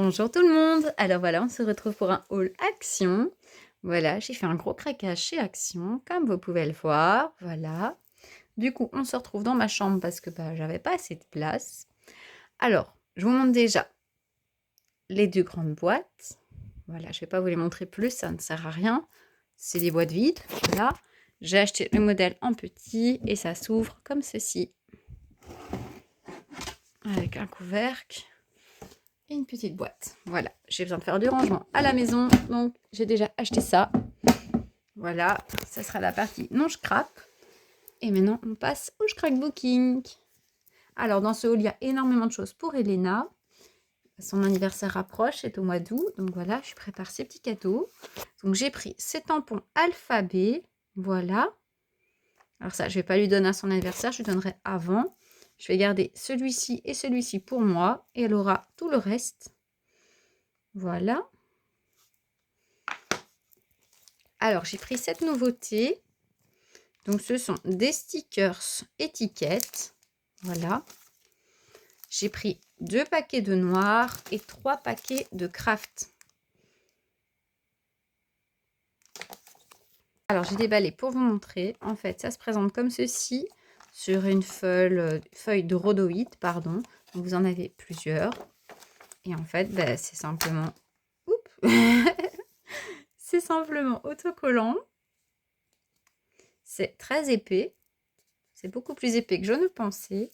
Bonjour tout le monde. Alors voilà, on se retrouve pour un haul Action. Voilà, j'ai fait un gros craquage chez Action, comme vous pouvez le voir. Voilà. Du coup, on se retrouve dans ma chambre parce que j'avais pas assez de place. Alors, je vous montre déjà les deux grandes boîtes. Voilà, je vais pas vous les montrer plus, ça ne sert à rien. C'est des boîtes vides. Voilà. J'ai acheté le modèle en petit et ça s'ouvre comme ceci. Avec un couvercle. Et une petite boîte. Voilà, j'ai besoin de faire du rangement à la maison, donc j'ai déjà acheté ça. Voilà, ça sera la partie non scrap. Et maintenant, on passe au scrapbooking. Alors, dans ce haul, il y a énormément de choses pour Elena. Son anniversaire approche, c'est au mois d'août. Donc voilà, je prépare ses petits cadeaux. Donc j'ai pris ces tampons alphabet. Voilà. Alors ça, je ne vais pas lui donner à son anniversaire, je lui donnerai avant. Je vais garder celui-ci et celui-ci pour moi. Et elle aura tout le reste. Voilà. Alors, j'ai pris cette nouveauté. Donc, ce sont des stickers étiquettes. Voilà. J'ai pris 2 paquets de noir et 3 paquets de craft. Alors, j'ai déballé pour vous montrer. En fait, ça se présente comme ceci sur une feuille de rhodoïde, pardon. Donc, vous en avez plusieurs. Et en fait, c'est simplement... c'est simplement autocollant. C'est très épais. C'est beaucoup plus épais que je ne pensais.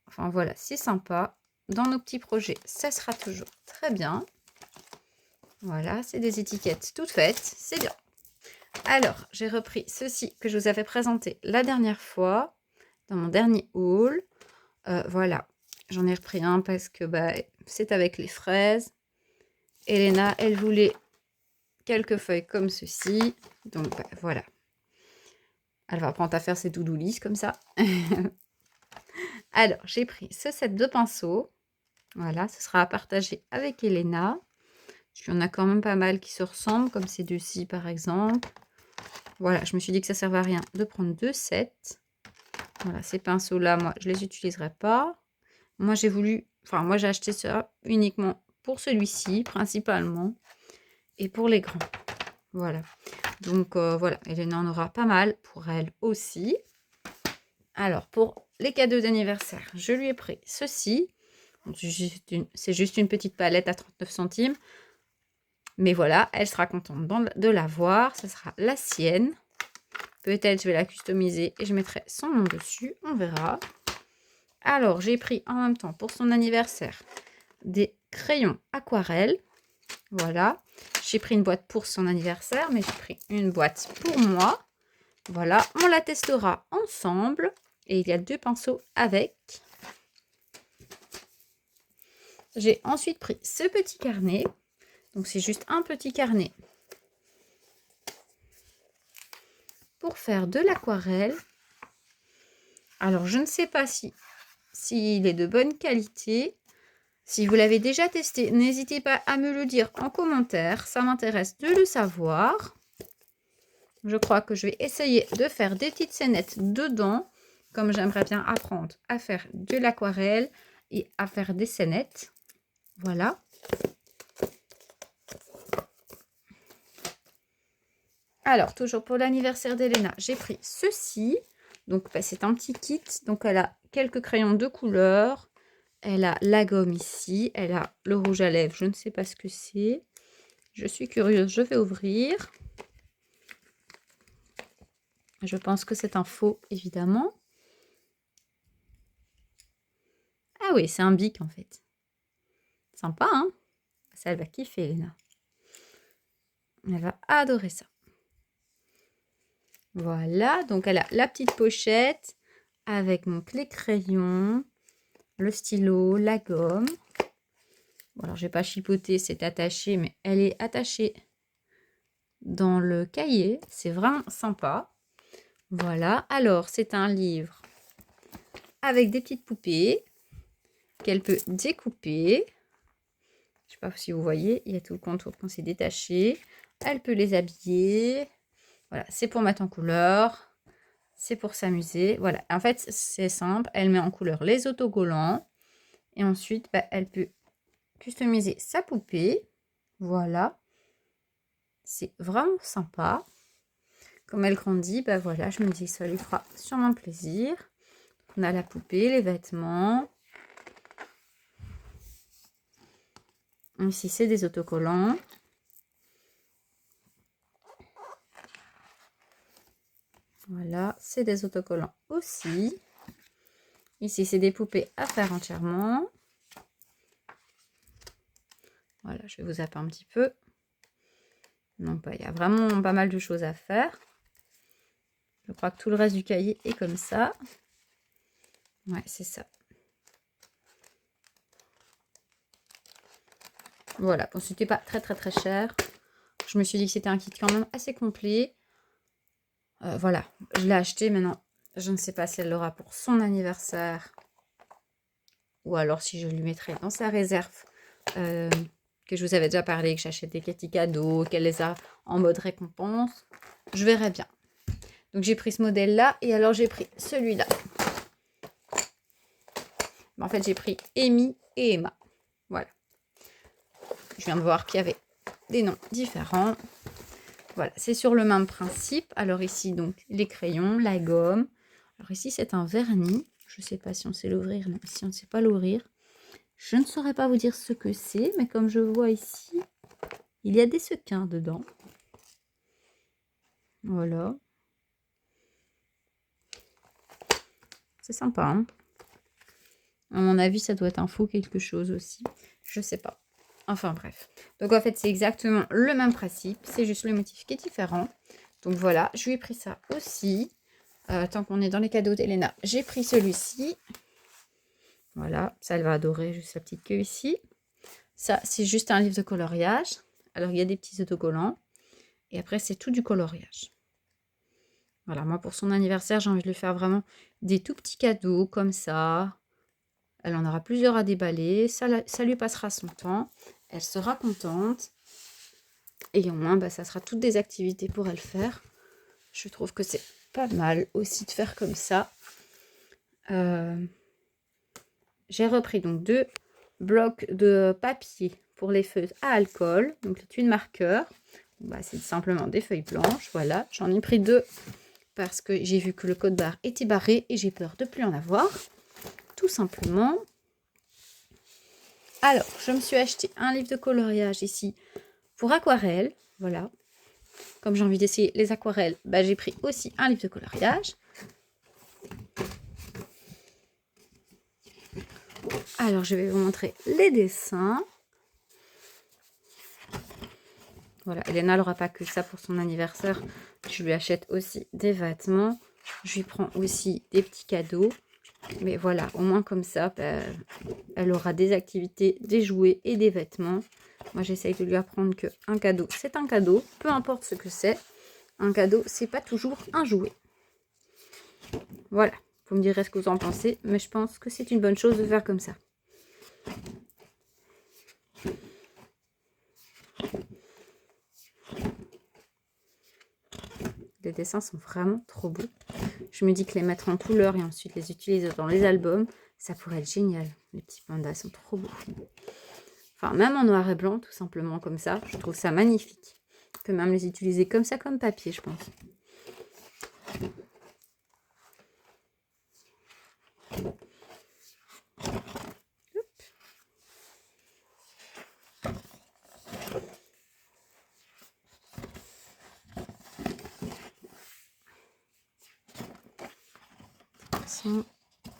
Enfin voilà, c'est sympa. Dans nos petits projets, ça sera toujours très bien. Voilà, c'est des étiquettes toutes faites. C'est bien. Alors, j'ai repris ceci que je vous avais présenté la dernière fois, dans mon dernier haul. Voilà, j'en ai repris un parce que c'est avec les fraises. Elena, elle voulait quelques feuilles comme ceci. Donc voilà. Elle va apprendre à faire ses to-do list comme ça. Alors, j'ai pris ce set de pinceaux. Voilà, ce sera à partager avec Elena. Il y en a quand même pas mal qui se ressemblent, comme ces deux-ci par exemple. Voilà, je me suis dit que ça ne servait à rien de prendre 2 sets. Voilà, ces pinceaux-là, moi, je ne les utiliserai pas. Moi, j'ai acheté ça uniquement pour celui-ci, principalement, et pour les grands. Voilà. Donc, voilà, Elena en aura pas mal pour elle aussi. Alors, pour les cadeaux d'anniversaire, je lui ai pris ceci. C'est juste une petite palette à 39 centimes. Mais voilà, elle sera contente de la voir. Ce sera la sienne. Peut-être je vais la customiser et je mettrai son nom dessus. On verra. Alors, j'ai pris en même temps pour son anniversaire des crayons aquarelle. Voilà. J'ai pris une boîte pour son anniversaire, mais j'ai pris une boîte pour moi. Voilà. On la testera ensemble. Et il y a 2 pinceaux avec. J'ai ensuite pris ce petit carnet. Donc, c'est juste un petit carnet pour faire de l'aquarelle. Alors, je ne sais pas s'il est de bonne qualité. Si vous l'avez déjà testé, n'hésitez pas à me le dire en commentaire. Ça m'intéresse de le savoir. Je crois que je vais essayer de faire des petites scénettes dedans. Comme j'aimerais bien apprendre à faire de l'aquarelle et à faire des scénettes. Voilà. Alors, toujours pour l'anniversaire d'Elena, j'ai pris ceci. Donc, c'est un petit kit. Donc, elle a quelques crayons de couleur. Elle a la gomme ici. Elle a le rouge à lèvres. Je ne sais pas ce que c'est. Je suis curieuse. Je vais ouvrir. Je pense que c'est un faux, évidemment. Ah oui, c'est un bic, en fait. Sympa, hein? Ça, elle va kiffer, Elena. Elle va adorer ça. Voilà. Donc, elle a la petite pochette avec donc les crayons, le stylo, la gomme. Bon, alors, je vais pas chipoter, c'est attaché, mais elle est attachée dans le cahier. C'est vraiment sympa. Voilà. Alors, c'est un livre avec des petites poupées qu'elle peut découper. Je sais pas si vous voyez, il y a tout le contour quand c'est détaché. Elle peut les habiller. Voilà, c'est pour mettre en couleur. C'est pour s'amuser. Voilà, en fait, c'est simple. Elle met en couleur les autocollants. Et ensuite, elle peut customiser sa poupée. Voilà. C'est vraiment sympa. Comme elle grandit, bah voilà, je me dis que ça lui fera sûrement plaisir. On a la poupée, les vêtements. Ici, c'est des autocollants. Voilà, c'est des autocollants aussi. Ici, c'est des poupées à faire entièrement. Voilà, je vais vous zapper un petit peu. Donc, il y a vraiment pas mal de choses à faire. Je crois que tout le reste du cahier est comme ça. Ouais, c'est ça. Voilà, bon, c'était pas très cher. Je me suis dit que c'était un kit quand même assez complet. Voilà, je l'ai acheté maintenant. Je ne sais pas si elle l'aura pour son anniversaire. Ou alors si je lui mettrai dans sa réserve. Que je vous avais déjà parlé, que j'achète des petits cadeaux, qu'elle les a en mode récompense. Je verrai bien. Donc j'ai pris ce modèle-là et alors j'ai pris celui-là. En fait, j'ai pris Amy et Emma. Voilà. Je viens de voir qu'il y avait des noms différents. Voilà, c'est sur le même principe. Alors ici, donc, les crayons, la gomme. Alors ici, c'est un vernis. Je ne sais pas si on sait l'ouvrir. Non, si on ne sait pas l'ouvrir. Je ne saurais pas vous dire ce que c'est, mais comme je vois ici, il y a des sequins dedans. Voilà. C'est sympa, hein. À mon avis, ça doit être un faux quelque chose aussi. Je sais pas. Enfin bref. Donc en fait, c'est exactement le même principe. C'est juste le motif qui est différent. Donc voilà, je lui ai pris ça aussi. Tant qu'on est dans les cadeaux d'Elena, j'ai pris celui-ci. Voilà, ça elle va adorer, juste sa petite queue ici. Ça, c'est juste un livre de coloriage. Alors, il y a des petits autocollants. Et après, c'est tout du coloriage. Voilà, moi, pour son anniversaire, j'ai envie de lui faire vraiment des tout petits cadeaux comme ça. Elle en aura plusieurs à déballer. Ça lui passera son temps. Elle sera contente. Et au moins, bah, ça sera toutes des activités pour elle faire. Je trouve que c'est pas mal aussi de faire comme ça. J'ai repris donc 2 blocs de papier pour les feuilles à alcool. Donc, les tuiles marqueurs. Bah, c'est simplement des feuilles blanches. Voilà, j'en ai pris 2 parce que j'ai vu que le code barre était barré et j'ai peur de ne plus en avoir. Tout simplement. Alors, je me suis acheté un livre de coloriage ici pour aquarelle. Voilà. Comme j'ai envie d'essayer les aquarelles, bah, j'ai pris aussi un livre de coloriage. Alors, je vais vous montrer les dessins. Voilà, Elena n'aura pas que ça pour son anniversaire. Je lui achète aussi des vêtements. Je lui prends aussi des petits cadeaux. Mais voilà, au moins comme ça, bah, elle aura des activités, des jouets et des vêtements. Moi, j'essaye de lui apprendre qu'un cadeau, c'est un cadeau. Peu importe ce que c'est. Un cadeau, c'est pas toujours un jouet. Voilà, vous me direz ce que vous en pensez. Mais je pense que c'est une bonne chose de faire comme ça. Les dessins sont vraiment trop beaux. Je me dis que les mettre en couleur et ensuite les utiliser dans les albums, ça pourrait être génial. Les petits pandas sont trop beaux. Enfin, même en noir et blanc, tout simplement comme ça, je trouve ça magnifique. On peut même les utiliser comme ça, comme papier, je pense.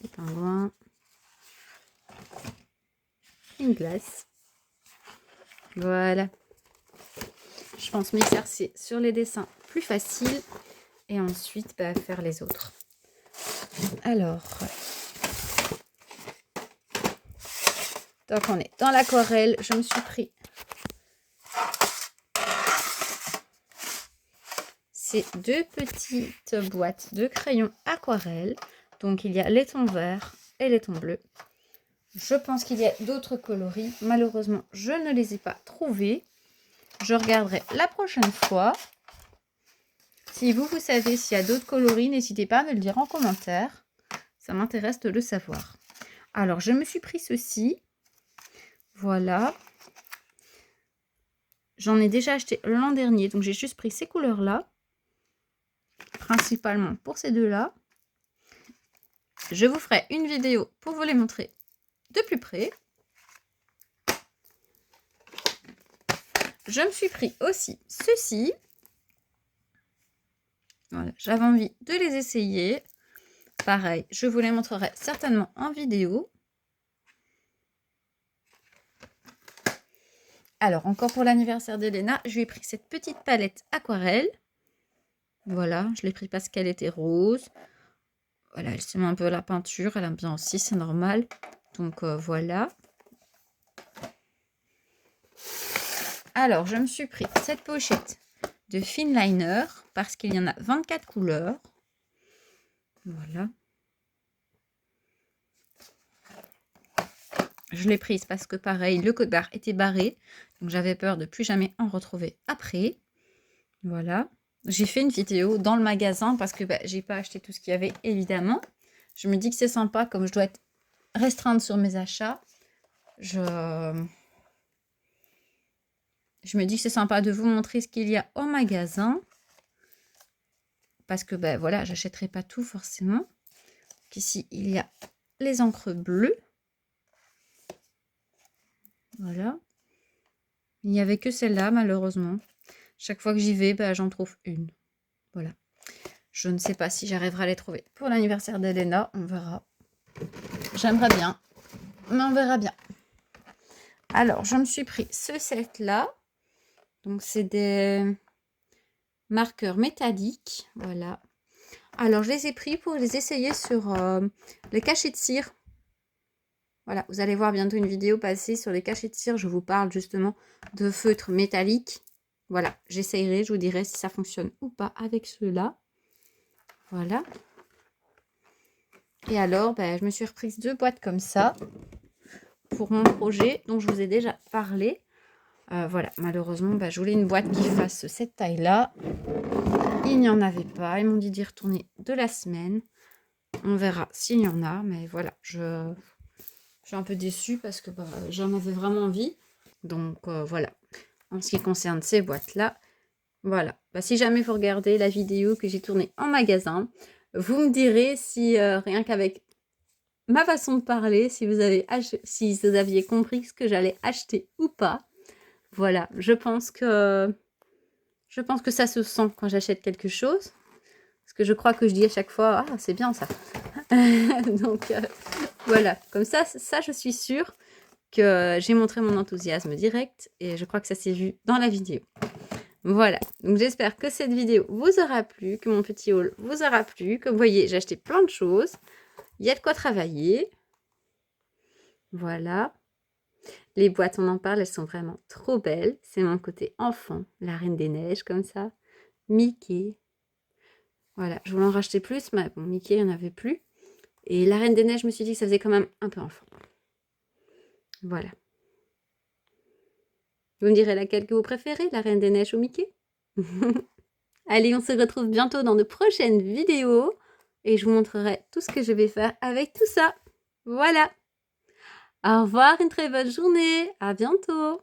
Des pingouins, une glace. Voilà. Je pense m'exercer sur les dessins plus faciles et ensuite faire les autres. Alors, donc on est dans l'aquarelle. Je me suis pris ces 2 petites boîtes de crayons aquarelle. Donc, il y a les tons verts et les tons bleus. Je pense qu'il y a d'autres coloris. Malheureusement, je ne les ai pas trouvés. Je regarderai la prochaine fois. Si vous savez s'il y a d'autres coloris, n'hésitez pas à me le dire en commentaire. Ça m'intéresse de le savoir. Alors, je me suis pris ceci. Voilà. J'en ai déjà acheté l'an dernier, donc j'ai juste pris ces couleurs-là. Principalement pour ces deux-là. Je vous ferai une vidéo pour vous les montrer de plus près. Je me suis pris aussi ceux-ci. Voilà, j'avais envie de les essayer. Pareil, je vous les montrerai certainement en vidéo. Alors, encore pour l'anniversaire d'Elena, je lui ai pris cette petite palette aquarelle. Voilà, je l'ai pris parce qu'elle était rose. Voilà, elle s'aime un peu la peinture, elle aime bien aussi, c'est normal. Donc voilà. Alors, je me suis pris cette pochette de Finliner parce qu'il y en a 24 couleurs. Voilà. Je l'ai prise parce que pareil, le code barre était barré. Donc j'avais peur de plus jamais en retrouver après. Voilà. J'ai fait une vidéo dans le magasin parce que j'ai pas acheté tout ce qu'il y avait évidemment. Je me dis que c'est sympa comme je dois être restreinte sur mes achats. Je me dis que c'est sympa de vous montrer ce qu'il y a au magasin. Parce que voilà, j'achèterai pas tout forcément. Donc ici, il y a les encres bleues. Voilà. Il n'y avait que celle-là, malheureusement. Chaque fois que j'y vais, j'en trouve une. Voilà. Je ne sais pas si j'arriverai à les trouver pour l'anniversaire d'Elena. On verra. J'aimerais bien, mais on verra bien. Alors, je me suis pris ce set-là. Donc, c'est des marqueurs métalliques. Voilà. Alors, je les ai pris pour les essayer sur les cachets de cire. Voilà, vous allez voir bientôt une vidéo passer sur les cachets de cire. Je vous parle justement de feutres métalliques. Voilà, j'essayerai, je vous dirai si ça fonctionne ou pas avec ceux-là. Voilà. Et alors, je me suis reprise 2 boîtes comme ça pour mon projet dont je vous ai déjà parlé. Voilà, malheureusement, je voulais une boîte qui fasse cette taille-là. Il n'y en avait pas. Ils m'ont dit d'y retourner de la semaine. On verra s'il y en a. Mais voilà, je suis un peu déçue parce que j'en avais vraiment envie. Donc voilà. En ce qui concerne ces boîtes-là, voilà. Si jamais vous regardez la vidéo que j'ai tournée en magasin, vous me direz si rien qu'avec ma façon de parler, si vous aviez compris ce que j'allais acheter ou pas. Voilà, je pense que ça se sent quand j'achète quelque chose. Parce que je crois que je dis à chaque fois, ah, c'est bien ça. Donc voilà, comme ça, je suis sûre que j'ai montré mon enthousiasme direct et je crois que ça s'est vu dans la vidéo. Voilà, donc j'espère que cette vidéo vous aura plu, que mon petit haul vous aura plu, que vous voyez, j'ai acheté plein de choses. Il y a de quoi travailler. Voilà. Les boîtes, on en parle, elles sont vraiment trop belles. C'est mon côté enfant, la Reine des Neiges comme ça. Mickey. Voilà, je voulais en racheter plus, mais bon, Mickey, il n'y en avait plus. Et la Reine des Neiges, je me suis dit que ça faisait quand même un peu enfant. Voilà. Vous me direz laquelle que vous préférez, la Reine des Neiges ou Mickey? Allez, on se retrouve bientôt dans de prochaines vidéos. Et je vous montrerai tout ce que je vais faire avec tout ça. Voilà. Au revoir, une très bonne journée. À bientôt.